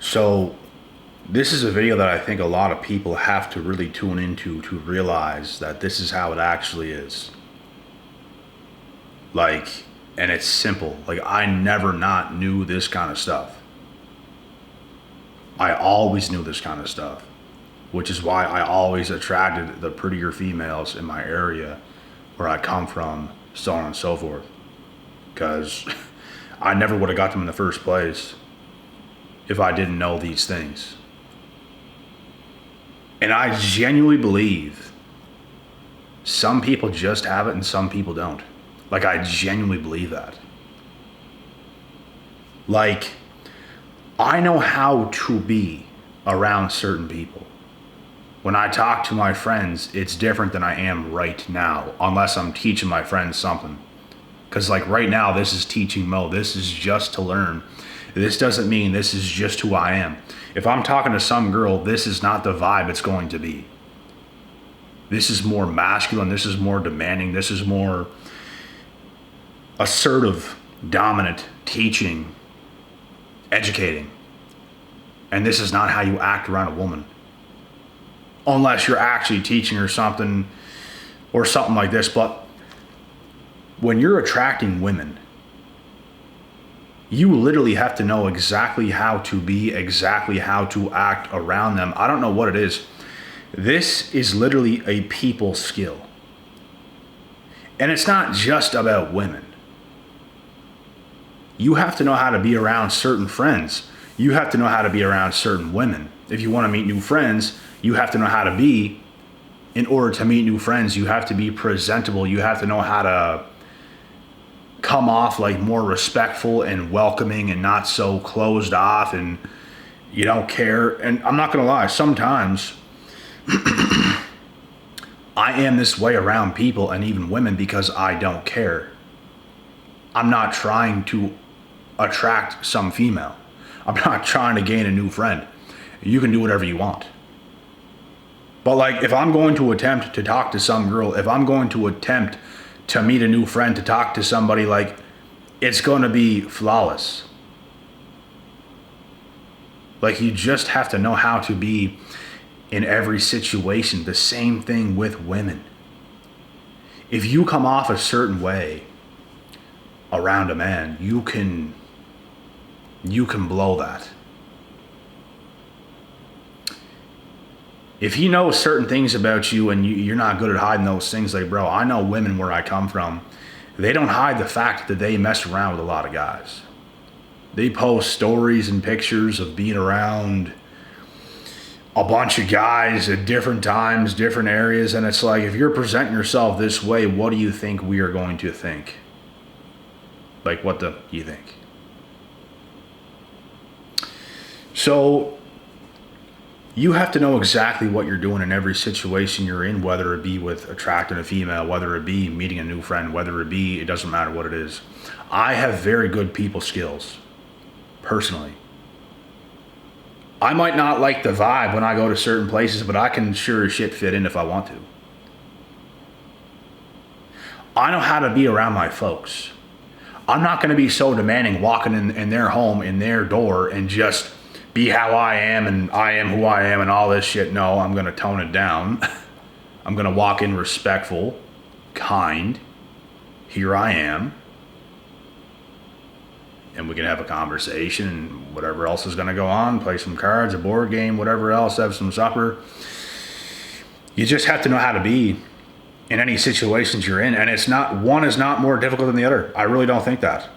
So this is a video that I think a lot of people have to really tune into to realize that this is how it actually is. Like, and it's simple. Like, I never not knew this kind of stuff. I always knew this kind of stuff, which is why I always attracted the prettier females in my area where I come from, so on and so forth. Because I never would have got them in the first place if I didn't know these things. And I genuinely believe some people just have it and some people don't. Like, I genuinely believe that. Like, I know how to be around certain people. When I talk to my friends, it's different than I am right now, unless I'm teaching my friends something. Because like right now, this is teaching mode. This is just to learn. This doesn't mean this is just who I am. If I'm talking to some girl, this is not the vibe it's going to be. This is more masculine. This is more demanding. This is more assertive, dominant, teaching, educating. And this is not how you act around a woman. Unless you're actually teaching her something or something like this. But when you're attracting women, you literally have to know exactly how to be, exactly how to act around them. I don't know what it is. This is literally a people skill. And it's not just about women. You have to know how to be around certain friends. You have to know how to be around certain women. If you want to meet new friends, you have to know how to be. In order to meet new friends, you have to be presentable. You have to know how to come off like more respectful and welcoming and not so closed off and you don't care. And I'm not going to lie, sometimes I am this way around people and even women because I don't care. I'm not trying to attract some female. I'm not trying to gain a new friend. You can do whatever you want. But like, if I'm going to attempt to talk to some girl, if I'm going to attempt to meet a new friend, to talk to somebody, like, it's going to be flawless. Like, you just have to know how to be in every situation. The same thing with women. If you come off a certain way around a man, you can blow that. If he knows certain things about you and you're not good at hiding those things, like, bro, I know women where I come from, they don't hide the fact that they mess around with a lot of guys. They post stories and pictures of being around a bunch of guys at different times, different areas, and it's like, if you're presenting yourself this way, what do you think we are going to think? Like, what do you think? So you have to know exactly what you're doing in every situation you're in, whether it be with attracting a female, whether it be meeting a new friend, whether it be, it doesn't matter what it is. I have very good people skills, personally. I might not like the vibe when I go to certain places, but I can sure as shit fit in if I want to. I know how to be around my folks. I'm not going to be so demanding walking in their home, in their door, and just be how I am and I am who I am and all this shit. No, I'm going to tone it down. I'm going to walk in respectful, kind. Here I am. And we can have a conversation, whatever else is going to go on, play some cards, a board game, whatever else, have some supper. You just have to know how to be in any situations you're in. And it's not, one is not more difficult than the other. I really don't think that.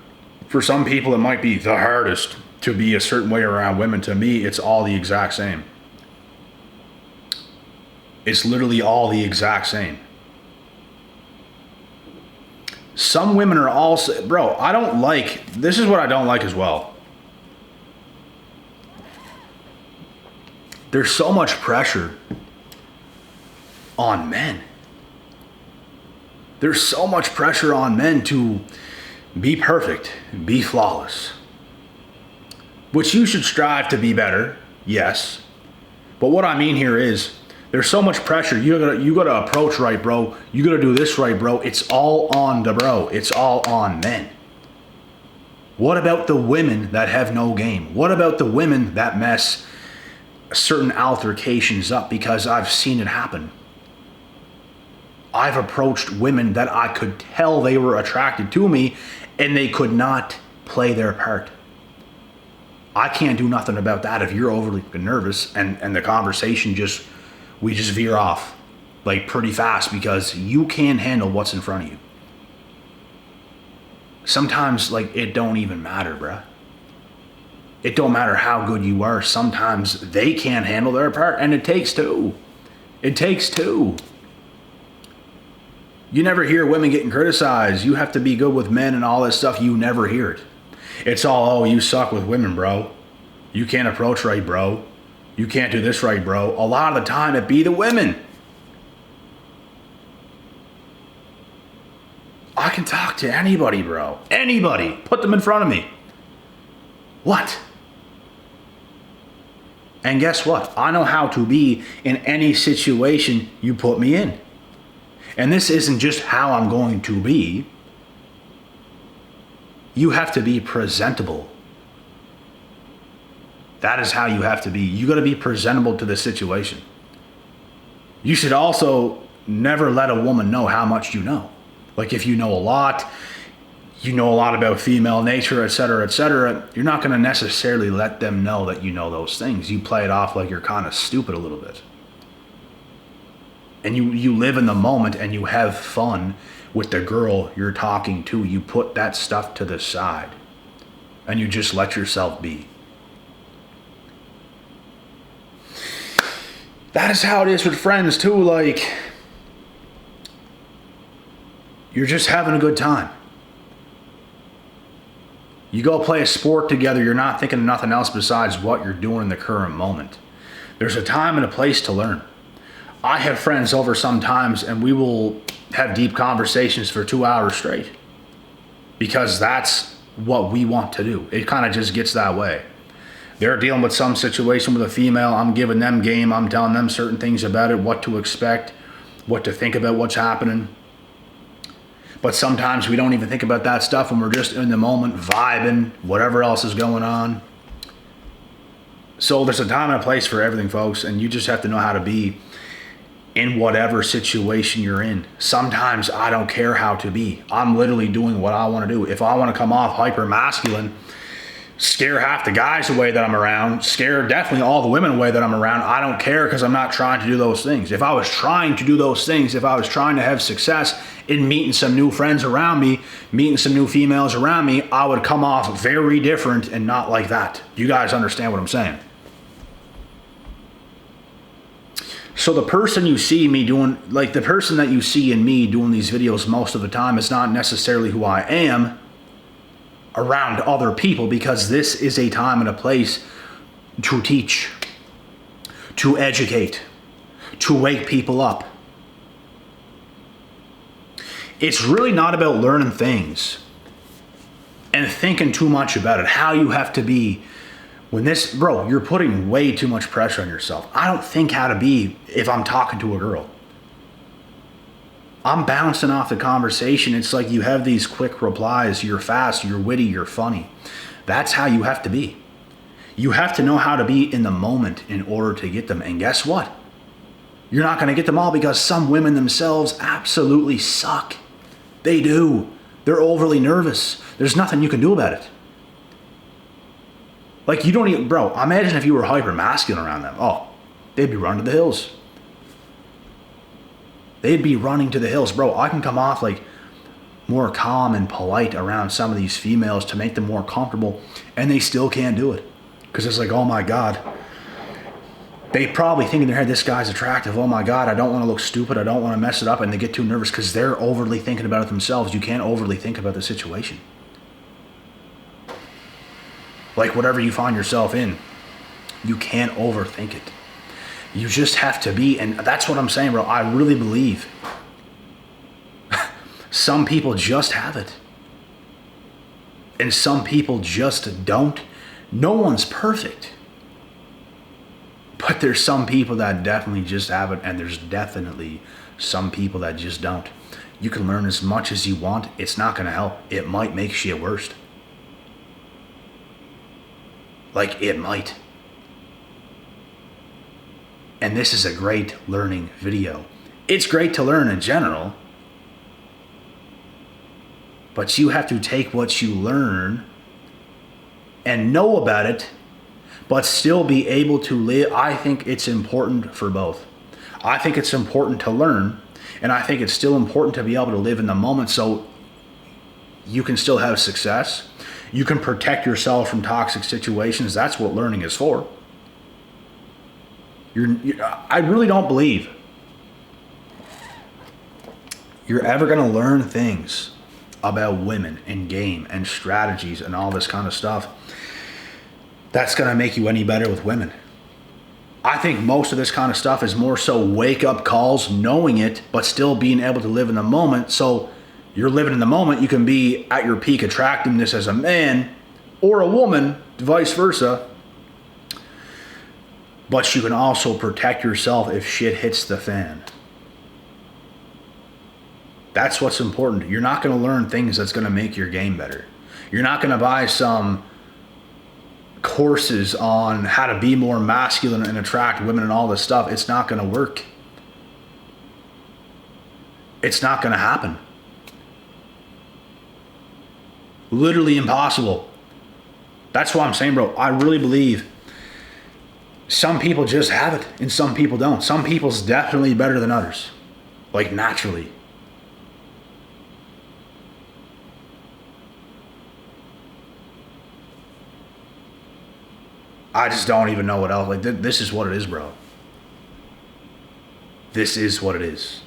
For some people, it might be the hardest to be a certain way around women. To me, it's all the exact same. It's literally all the exact same. Some women are also, bro, I don't like, this is what I don't like as well. There's so much pressure on men. There's so much pressure on men to be perfect, be flawless. Which you should strive to be better, yes. But what I mean here is, there's so much pressure. You gotta approach right, bro. You gotta do this right, bro. It's all on the bro. It's all on men. What about the women that have no game? What about the women that mess certain altercations up? Because I've seen it happen. I've approached women that I could tell they were attracted to me and they could not play their part. I can't do nothing about that if you're overly nervous and the conversation we just veer off like pretty fast because you can't handle what's in front of you. Sometimes like it don't even matter, bruh. It don't matter how good you are. Sometimes they can't handle their part and it takes two. It takes two. You never hear women getting criticized. You have to be good with men and all this stuff. You never hear it. It's all, oh, you suck with women, bro. You can't approach right, bro. You can't do this right, bro. A lot of the time it be the women. I can talk to anybody, bro. Anybody. Put them in front of me. What? And guess what? I know how to be in any situation you put me in. And this isn't just how I'm going to be. You have to be presentable. That is how you have to be. You got to be presentable to the situation. You should also never let a woman know how much you know. Like if you know a lot about female nature, etc., you're not going to necessarily let them know that you know those things. You play it off like you're kind of stupid a little bit. And you live in the moment and you have fun with the girl you're talking to. You put that stuff to the side and you just let yourself be. That is how it is with friends too. Like, you're just having a good time. You go play a sport together, you're not thinking of nothing else besides what you're doing in the current moment. There's a time and a place to learn. I have friends over sometimes and we will have deep conversations for 2 hours straight because that's what we want to do. It kind of just gets that way. They're dealing with some situation with a female. I'm giving them game. I'm telling them certain things about it, what to expect, what to think about what's happening. But sometimes we don't even think about that stuff when we're just in the moment, vibing, whatever else is going on. So there's a time and a place for everything, folks, and you just have to know how to be in whatever situation you're in. Sometimes I don't care how to be. I'm literally doing what I want to do. If I want to come off hyper masculine, scare half the guys away that I'm around, scare definitely all the women away that I'm around, I don't care because I'm not trying to do those things. If I was trying to do those things, if I was trying to have success in meeting some new friends around me, meeting some new females around me, I would come off very different and not like that. You guys understand what I'm saying? So the person you see me doing, like the person that you see in me doing these videos most of the time is not necessarily who I am around other people, because this is a time and a place to teach, to educate, to wake people up. It's really not about learning things and thinking too much about it, how you have to be. When this, bro, you're putting way too much pressure on yourself. I don't think how to be if I'm talking to a girl. I'm bouncing off the conversation. It's like you have these quick replies. You're fast, you're witty, you're funny. That's how you have to be. You have to know how to be in the moment in order to get them. And guess what? You're not going to get them all because some women themselves absolutely suck. They do. They're overly nervous. There's nothing you can do about it. Like you don't even, bro, imagine if you were hyper masculine around them. Oh, they'd be running to the hills. They'd be running to the hills. Bro, I can come off like more calm and polite around some of these females to make them more comfortable, and they still can't do it. Because it's like, oh my God. They probably think in their head, this guy's attractive. Oh my God, I don't want to look stupid. I don't want to mess it up. And they get too nervous because they're overly thinking about it themselves. You can't overly think about the situation. Like whatever you find yourself in, you can't overthink it. You just have to be, and that's what I'm saying, bro. I really believe some people just have it. And some people just don't. No one's perfect. But there's some people that definitely just have it, and there's definitely some people that just don't. You can learn as much as you want. It's not going to help. It might make shit worse. Like it might. And this is a great learning video. It's great to learn in general, but you have to take what you learn and know about it, but still be able to live. I think it's important for both. I think it's important to learn, and I think it's still important to be able to live in the moment so you can still have success. You can protect yourself from toxic situations. That's what learning is for. I really don't believe you're ever going to learn things about women and game and strategies and all this kind of stuff that's going to make you any better with women. I think most of this kind of stuff is more so wake up calls, knowing it, but still being able to live in the moment. So you're living in the moment, you can be at your peak attractiveness as a man or a woman, vice versa. But you can also protect yourself if shit hits the fan. That's what's important. You're not going to learn things that's going to make your game better. You're not going to buy some courses on how to be more masculine and attract women and all this stuff. It's not going to work. It's not going to happen. Literally impossible. That's why I'm saying, bro, I really believe some people just have it and some people don't. Some people's definitely better than others. Like naturally. I just don't even know what else. Like this is what it is, bro. This is what it is.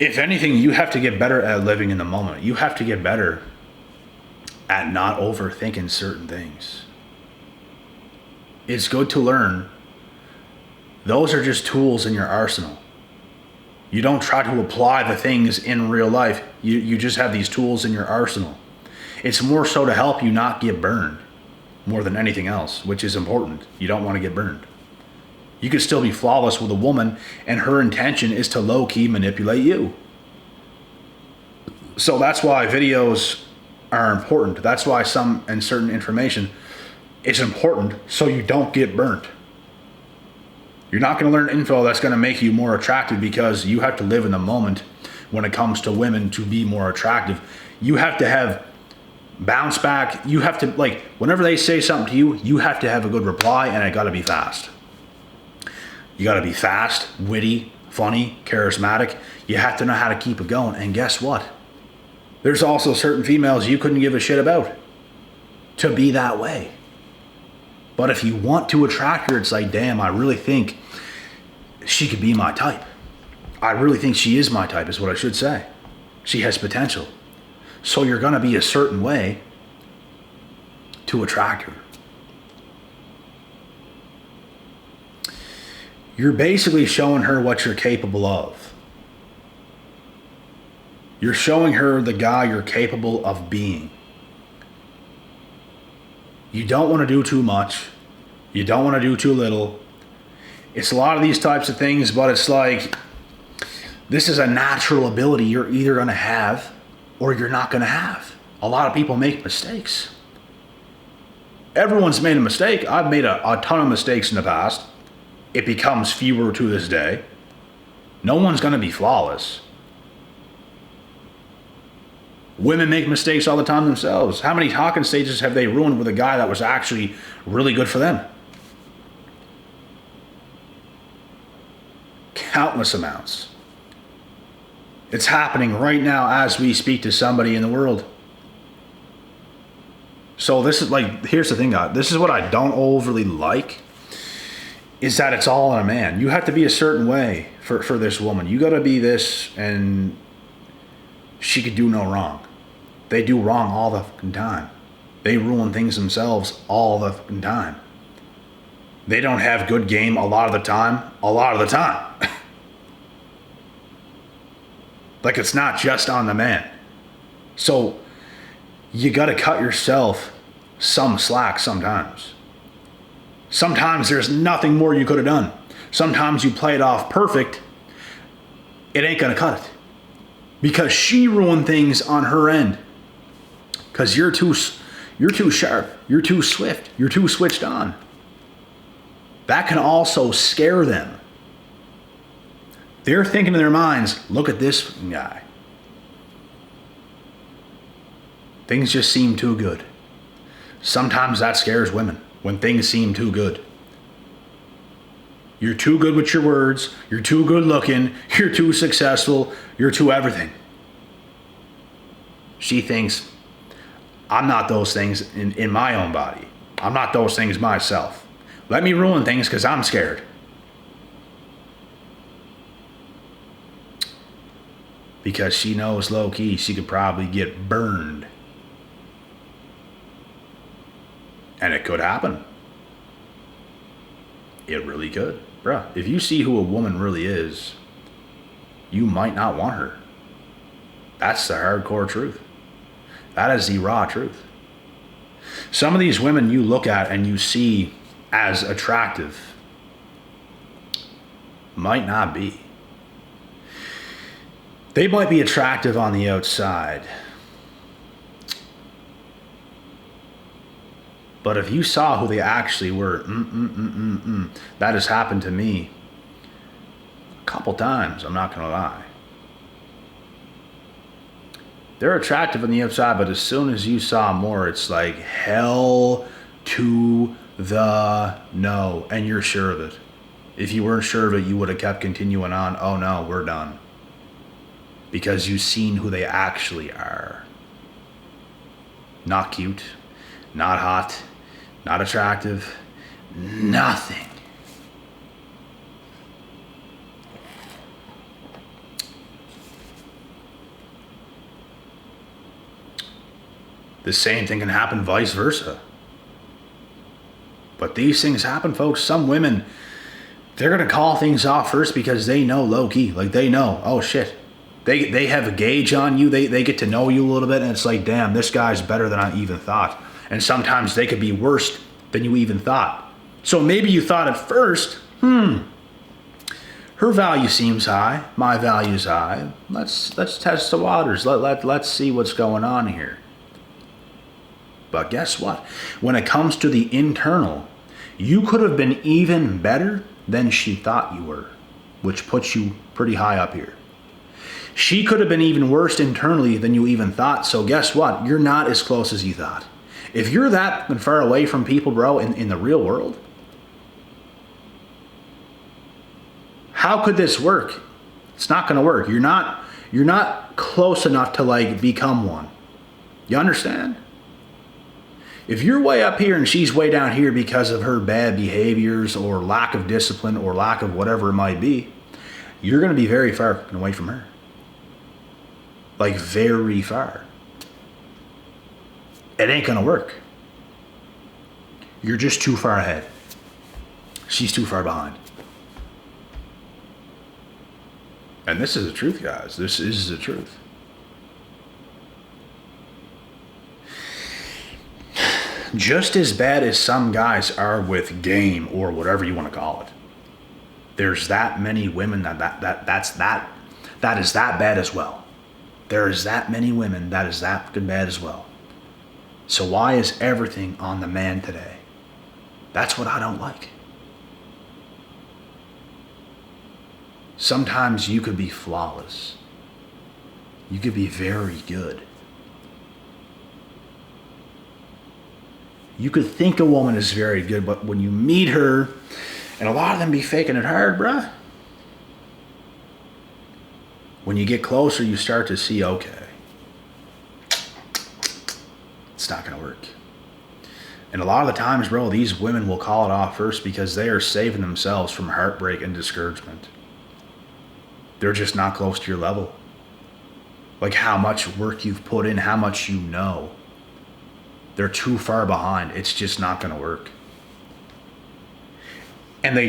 If anything, you have to get better at living in the moment. You have to get better at not overthinking certain things. It's good to learn. Those are just tools in your arsenal. You don't try to apply the things in real life. You just have these tools in your arsenal. It's more so to help you not get burned more than anything else, which is important. You don't want to get burned. You could still be flawless with a woman and her intention is to low-key manipulate you. So that's why videos are important. That's why some and certain information is important so you don't get burnt. You're not going to learn info that's going to make you more attractive because you have to live in the moment when it comes to women to be more attractive. You have to have bounce back. You have to, like, whenever they say something to you, you have to have a good reply and it got to be fast. You got to be fast, witty, funny, charismatic. You have to know how to keep it going. And guess what? There's also certain females you couldn't give a shit about to be that way. But if you want to attract her, it's like, damn, I really think she could be my type. I really think she is my type, is what I should say. She has potential. So you're going to be a certain way to attract her. You're basically showing her what you're capable of. You're showing her the guy you're capable of being. You don't want to do too much. You don't want to do too little. It's a lot of these types of things, but it's like, this is a natural ability you're either going to have or you're not going to have. A lot of people make mistakes. Everyone's made a mistake. I've made a ton of mistakes in the past. It becomes fewer to this day. No one's going to be flawless. Women make mistakes all the time themselves. How many talking stages have they ruined with a guy that was actually really good for them? Countless amounts. It's happening right now as we speak to somebody in the world. So this is like, here's the thing, guys. This is what I don't overly like, is that it's all on a man. You have to be a certain way for this woman. You got to be this, and she could do no wrong. They do wrong all the fucking time. They ruin things themselves all the fucking time. They don't have good game a lot of the time. A lot of the time. Like, it's not just on the man. So you got to cut yourself some slack sometimes. Sometimes there's nothing more you could have done. Sometimes you play it off perfect. It ain't going to cut it. Because she ruined things on her end. Because you're You're too sharp. You're too swift. You're too switched on. That can also scare them. They're thinking in their minds, look at this guy. Things just seem too good. Sometimes that scares women, when things seem too good. You're too good with your words. You're too good looking. You're too successful. You're too everything. She thinks, I'm not those things in my own body. I'm not those things myself. Let me ruin things because I'm scared. Because she knows low-key she could probably get burned. And it could happen. It really could. Bruh, if you see who a woman really is, you might not want her. That's the hardcore truth. That is the raw truth. Some of these women you look at and you see as attractive might not be. They might be attractive on the outside. But if you saw who they actually were, that has happened to me a couple times, I'm not going to lie. They're attractive on the outside, but as soon as you saw more, it's like hell to the no. And you're sure of it. If you weren't sure of it, you would have kept continuing on. Oh no, we're done. Because you've seen who they actually are. Not cute, not hot, not attractive, nothing. The same thing can happen vice versa. But these things happen, folks. Some women, they're going to call things off first because they know low-key. Like they know, oh shit. They have a gauge on you. They get to know you a little bit. And it's like, damn, this guy's better than I even thought. And sometimes they could be worse than you even thought. So maybe you thought at first, her value seems high. My value's high. Let's test the waters. Let's see what's going on here. But guess what? When it comes to the internal, you could have been even better than she thought you were, which puts you pretty high up here. She could have been even worse internally than you even thought. So guess what? You're not as close as you thought. If you're that far away from people, bro, in the real world, how could this work? It's not going to work. You're not close enough to like become one. You understand? If you're way up here and she's way down here because of her bad behaviors or lack of discipline or lack of whatever it might be, you're going to be very far away from her. Like very far. It ain't going to work. You're just too far ahead. She's too far behind. And this is the truth, guys. This is the truth. Just as bad as some guys are with game or whatever you want to call it, there's that many women that is that bad as well. There is that many women that is that fucking bad as well. So why is everything on the man today? That's what I don't like. Sometimes you could be flawless. You could be very good. You could think a woman is very good, but when you meet her, and a lot of them be faking it hard, bruh. When you get closer, you start to see, okay, it's not going to work. And a lot of the times, bro, these women will call it off first because they are saving themselves from heartbreak and discouragement. They're just not close to your level. Like how much work you've put in, how much you know. They're too far behind. It's just not going to work. And they're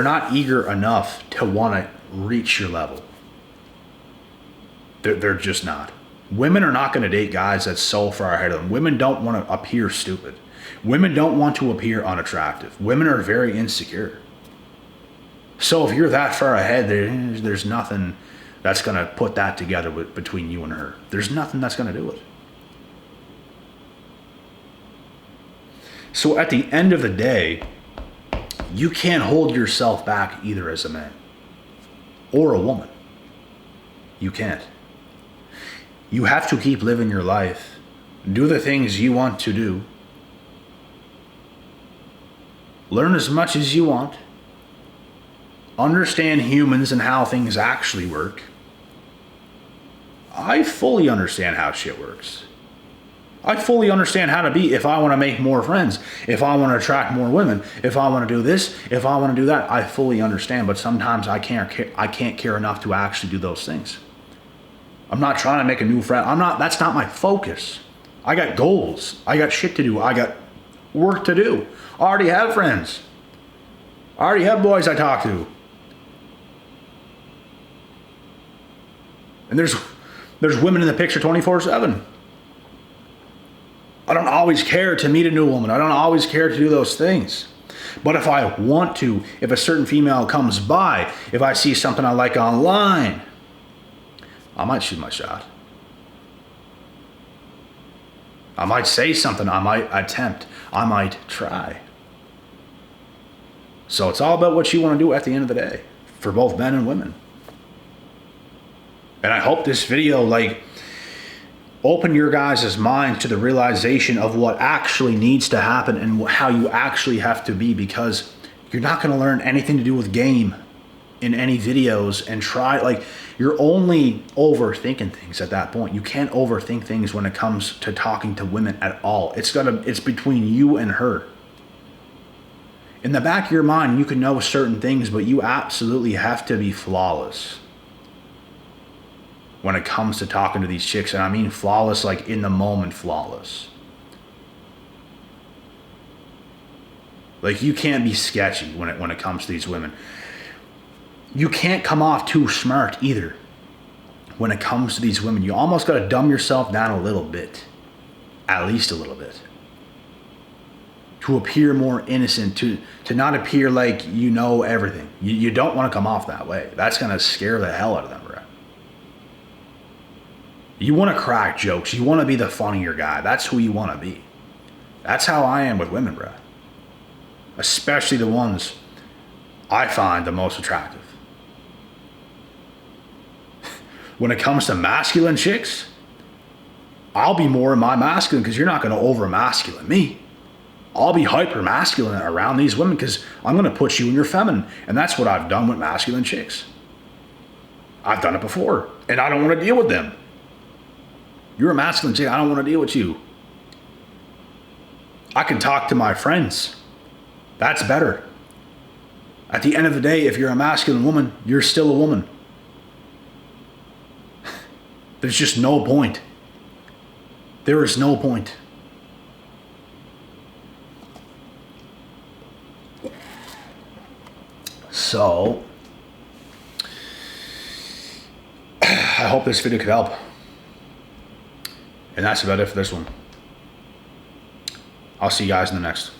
not eager enough to want to reach your level. They're just not. Women are not going to date guys that's so far ahead of them. Women don't want to appear stupid. Women don't want to appear unattractive. Women are very insecure. So if you're that far ahead, there's nothing that's going to put that together between you and her. There's nothing that's going to do it. So at the end of the day, you can't hold yourself back either as a man or a woman. You can't. You have to keep living your life. Do the things you want to do. Learn as much as you want. Understand humans and how things actually work. I fully understand how shit works. I fully understand how to be if I want to make more friends, if I want to attract more women, if I want to do this, if I want to do that. I fully understand, but sometimes I can't care enough to actually do those things. I'm not trying to make a new friend. That's not my focus. I got goals. I got shit to do. I got work to do. I already have friends. I already have boys I talk to. And there's women in the picture 24/7. I don't always care to meet a new woman. I don't always care to do those things. But if I want to, if a certain female comes by, if I see something I like online, I might shoot my shot. I might say something. I might attempt. I might try. So it's all about what you want to do at the end of the day for both men and women. And I hope this video, open your guys' minds to the realization of what actually needs to happen and how you actually have to be, because you're not going to learn anything to do with game in any videos and you're only overthinking things at that point. You can't overthink things when it comes to talking to women at all. It's between you and her. In the back of your mind, you can know certain things, but you absolutely have to be flawless when it comes to talking to these chicks. And I mean flawless, like in the moment flawless. Like, you can't be sketchy when it comes to these women. You can't come off too smart either when it comes to these women. You almost got to dumb yourself down a little bit. At least a little bit. To appear more innocent, to not appear like you know everything. You don't want to come off that way. That's going to scare the hell out of them, bro. You want to crack jokes. You want to be the funnier guy. That's who you want to be. That's how I am with women, bro. Especially the ones I find the most attractive. When it comes to masculine chicks, I'll be more in my masculine because you're not going to over masculine me. I'll be hyper masculine around these women because I'm going to put you in your feminine. And that's what I've done with masculine chicks. I've done it before and I don't want to deal with them. You're a masculine chick, I don't want to deal with you. I can talk to my friends. That's better. At the end of the day, if you're a masculine woman, you're still a woman. There's just no point. There is no point. So, I hope this video could help. And that's about it for this one. I'll see you guys in the next.